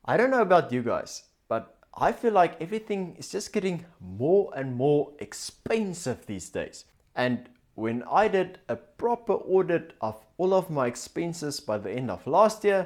I don't know about you guys, but I feel like everything is just getting more and more expensive these days. And when I did a proper audit of all of my expenses by the end of last year,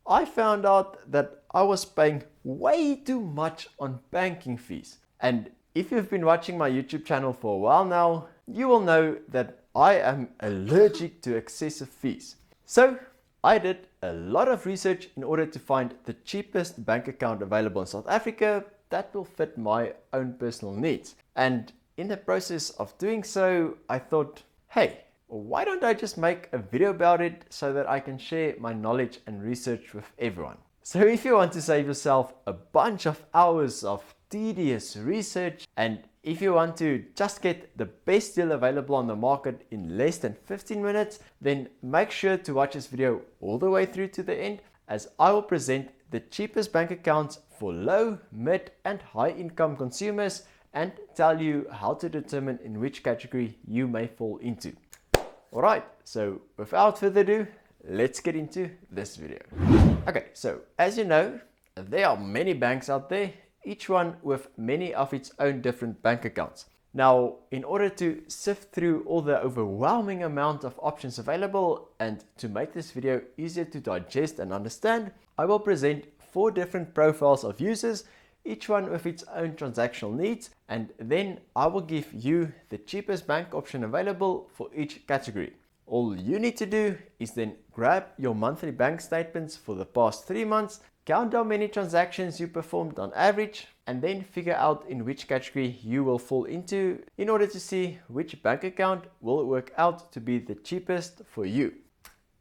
I found out that I was paying way too much on banking fees. And if you've been watching my YouTube channel for a while now, you will know that I am allergic to excessive fees. So I did a lot of research in order to find the cheapest bank account available in South Africa that will fit my own personal needs. And in the process of doing so, I thought, hey, why don't I just make a video about it so that I can share my knowledge and research with everyone? So if you want to save yourself a bunch of hours of tedious research, and if you want to just get the best deal available on the market in less than 15 minutes, then make sure to watch this video all the way through to the end, as I will present the cheapest bank accounts for low, mid and high income consumers and tell you how to determine in which category you may fall into. Alright, so without further ado, let's get into this video. Okay, so as you know, there are many banks out there, each one with many of its own different bank accounts. Now, in order to sift through all the overwhelming amount of options available and to make this video easier to digest and understand, I will present 4 different profiles of users, each one with its own transactional needs, and then I will give you the cheapest bank option available for each category. All you need to do is then grab your monthly bank statements for the past 3 months, count how many transactions you performed on average, and then figure out in which category you will fall into in order to see which bank account will work out to be the cheapest for you.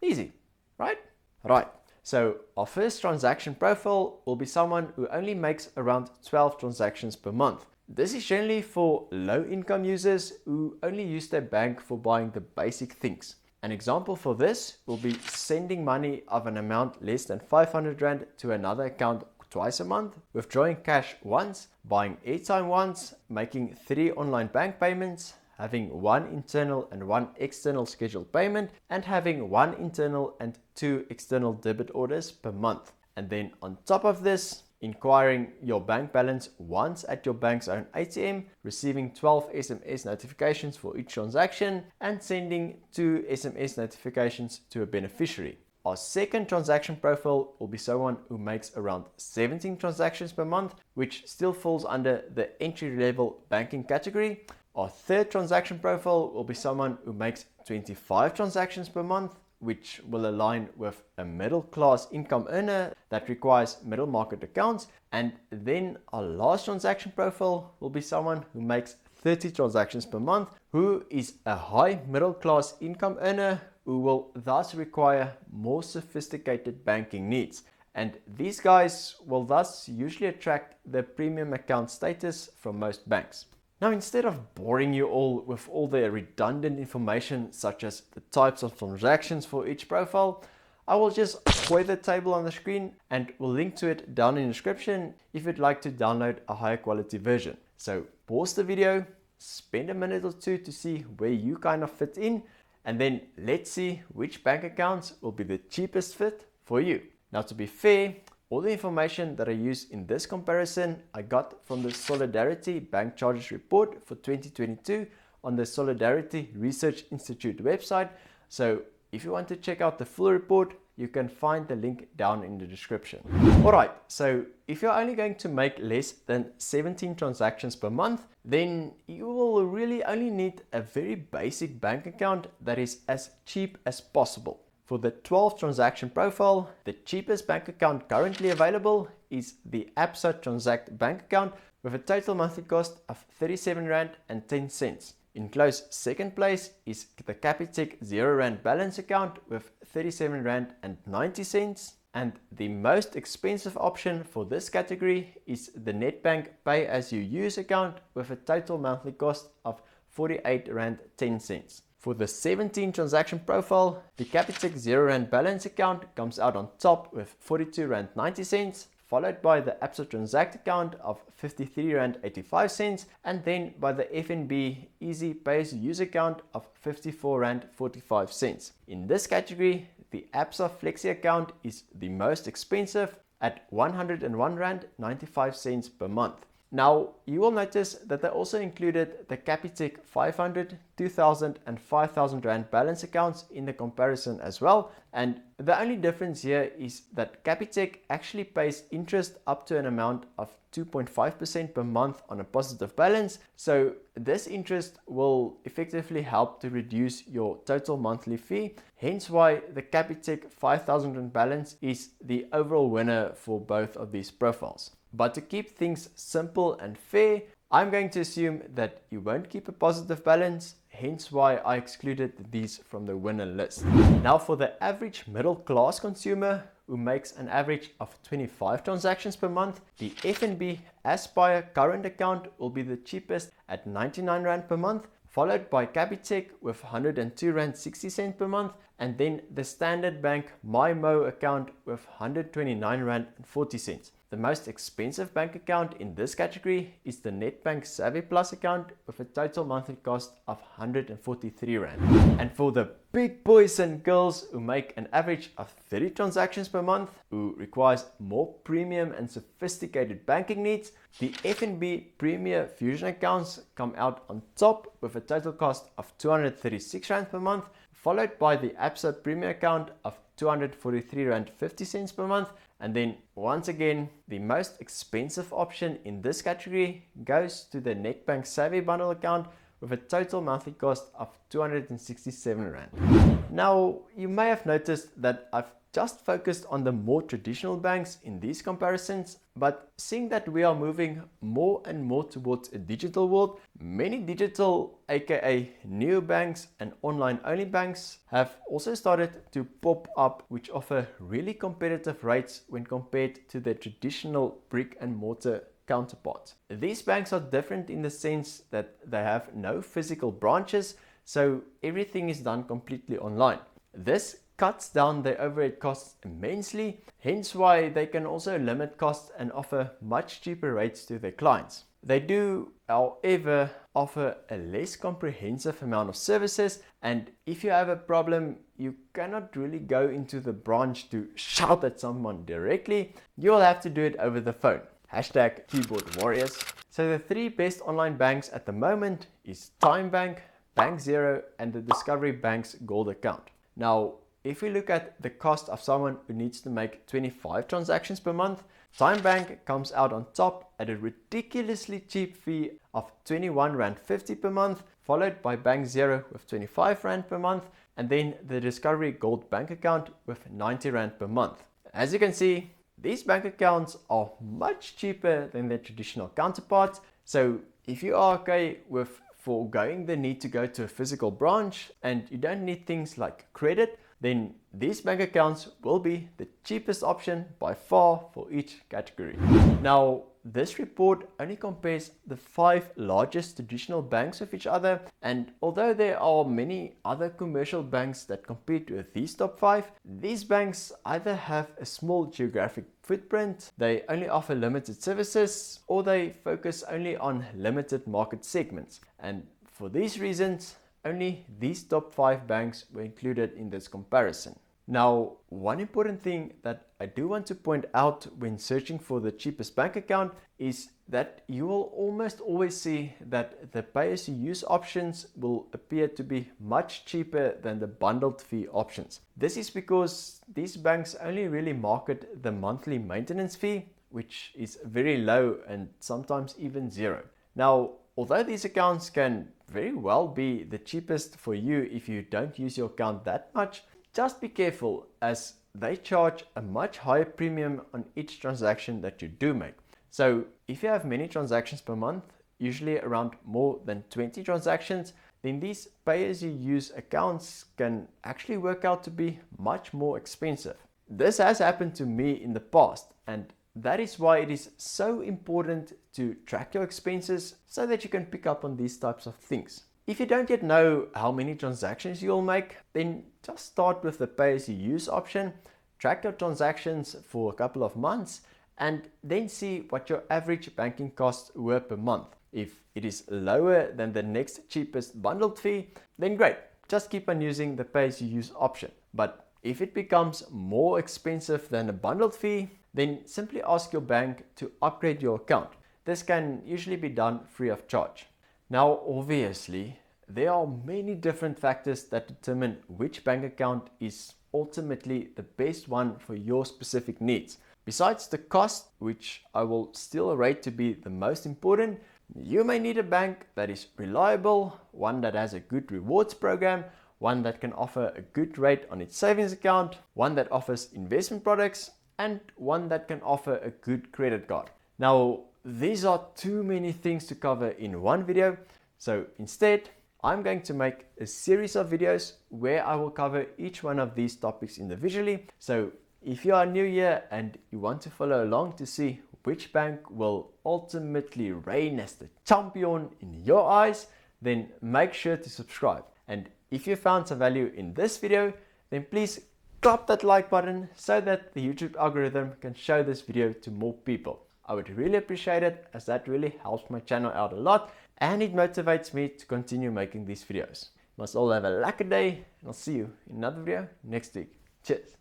Easy, right? Right. So our first transaction profile will be someone who only makes around 12 transactions per month. This is generally for low income users who only use their bank for buying the basic things. An example for this will be sending money of an amount less than 500 Rand to another account twice a month, withdrawing cash once, buying airtime once, making 3 online bank payments, having 1 internal and 1 external scheduled payment, and having 1 internal and 2 external debit orders per month. And then on top of this, inquiring your bank balance once at your bank's own ATM, receiving 12 SMS notifications for each transaction, and sending 2 SMS notifications to a beneficiary. Our second transaction profile will be someone who makes around 17 transactions per month, which still falls under the entry-level banking category. Our third transaction profile will be someone who makes 25 transactions per month, which will align with a middle class income earner that requires middle market accounts. And then our last transaction profile will be someone who makes 30 transactions per month, who is a high middle class income earner who will thus require more sophisticated banking needs. And these guys will thus usually attract the premium account status from most banks. Now, instead of boring you all with all the redundant information such as the types of transactions for each profile, I will just play the table on the screen and will link to it down in the description if you'd like to download a higher quality version. So pause the video, spend a minute or two to see where you kind of fit in, and then let's see which bank accounts will be the cheapest fit for you. Now, to be fair, all the information that I use in this comparison I got from the Solidarity Bank Charges Report for 2022 on the Solidarity Research Institute website. So if you want to check out the full report, you can find the link down in the description. Alright, so if you're only going to make less than 17 transactions per month, then you will really only need a very basic bank account that is as cheap as possible. For the 12 transaction profile, the cheapest bank account currently available is the Absa Transact bank account with a total monthly cost of 37 Rand and 10 cents. In close second place is the Capitec 0 Rand balance account with 37 Rand and 90 cents. And the most expensive option for this category is the Nedbank Pay As You Use account with a total monthly cost of 48 Rand 10 cents. For the 17 transaction profile, the Capitec 0 Rand balance account comes out on top with 42 Rand 90 cents, followed by the Absa Transact account of 53 Rand 85 cents, and then by the FNB Easy Pay As You Use account of 54 Rand 45 cents. In this category, the Absa Flexi account is the most expensive at 101 Rand 95 cents per month. Now, you will notice that they also included the Capitec 500, 2000 and 5000 Rand balance accounts in the comparison as well. And the only difference here is that Capitec actually pays interest up to an amount of 2.5% per month on a positive balance. So this interest will effectively help to reduce your total monthly fee. Hence why the Capitec 5000 Rand balance is the overall winner for both of these profiles. But to keep things simple and fair, I'm going to assume that you won't keep a positive balance, hence why I excluded these from the winner list. Now for the average middle class consumer who makes an average of 25 transactions per month, the FNB Aspire current account will be the cheapest at 99 Rand per month, followed by Capitec with 102 Rand 60 cents per month, and then the Standard Bank MyMo account with 129 Rand 40 cents. The most expensive bank account in this category is the Nedbank Savvy Plus account with a total monthly cost of 143 Rand. And for the big boys and girls who make an average of 30 transactions per month, who requires more premium and sophisticated banking needs, the FNB Premier Fusion accounts come out on top with a total cost of 236 Rand per month, followed by the Absa Premier account of 243 Rand 50 cents per month. And then once again, the most expensive option in this category goes to the Nedbank Savvy Bundle account with a total monthly cost of 267 Rand. Now, you may have noticed that I've just focused on the more traditional banks in these comparisons, but seeing that we are moving more and more towards a digital world, many digital aka new banks and online only banks have also started to pop up, which offer really competitive rates when compared to the traditional brick and mortar counterparts. These banks are different in the sense that they have no physical branches, so everything is done completely online. This cuts down their overhead costs immensely, hence why they can also limit costs and offer much cheaper rates to their clients. They do, however, offer a less comprehensive amount of services, and if you have a problem, you cannot really go into the branch to shout at someone directly. You'll have to do it over the phone. Hashtag keyboard warriors. So the three best online banks at the moment is TymeBank, Bank Zero, and the Discovery Bank's Gold account. Now, if we look at the cost of someone who needs to make 25 transactions per month, TymeBank comes out on top at a ridiculously cheap fee of 21 Rand 50 per month, followed by Bank Zero with 25 Rand per month, and then the Discovery Gold bank account with 90 Rand per month. As you can see, these bank accounts are much cheaper than their traditional counterparts, so if you are okay with foregoing the need to go to a physical branch and you don't need things like credit, then these bank accounts will be the cheapest option by far for each category. Now, this report only compares the 5 largest traditional banks with each other, and although there are many other commercial banks that compete with these top 5, these banks either have a small geographic footprint, they only offer limited services, or they focus only on limited market segments. And for these reasons, only these top 5 banks were included in this comparison. Now, one important thing that I do want to point out when searching for the cheapest bank account is that you will almost always see that the pay-as-you-use options will appear to be much cheaper than the bundled fee options. This is because these banks only really market the monthly maintenance fee, which is very low and sometimes even zero. Now, although these accounts can very well be the cheapest for you if you don't use your account that much, just be careful as they charge a much higher premium on each transaction that you do make. So if you have many transactions per month, usually around more than 20 transactions, then these pay-as-you-use accounts can actually work out to be much more expensive. This has happened to me in the past, and that is why it is so important to track your expenses so that you can pick up on these types of things. If you don't yet know how many transactions you'll make, then just start with the pay-as-you-use option, track your transactions for a couple of months, and then see what your average banking costs were per month. If it is lower than the next cheapest bundled fee, then great, just keep on using the pay-as-you-use option. But if it becomes more expensive than a bundled fee, then simply ask your bank to upgrade your account. This can usually be done free of charge. Now, obviously, there are many different factors that determine which bank account is ultimately the best one for your specific needs. Besides the cost, which I will still rate to be the most important, you may need a bank that is reliable, one that has a good rewards program, one that can offer a good rate on its savings account, one that offers investment products, and one that can offer a good credit card. Now, these are too many things to cover in one video, so instead, I'm going to make a series of videos where I will cover each one of these topics individually. So if you are new here and you want to follow along to see which bank will ultimately reign as the champion in your eyes, then make sure to subscribe. And if you found some value in this video, then please clap that like button so that the YouTube algorithm can show this video to more people. I would really appreciate it, as that really helps my channel out a lot and it motivates me to continue making these videos. Must all have a lucky day, and I'll see you in another video next week. Cheers!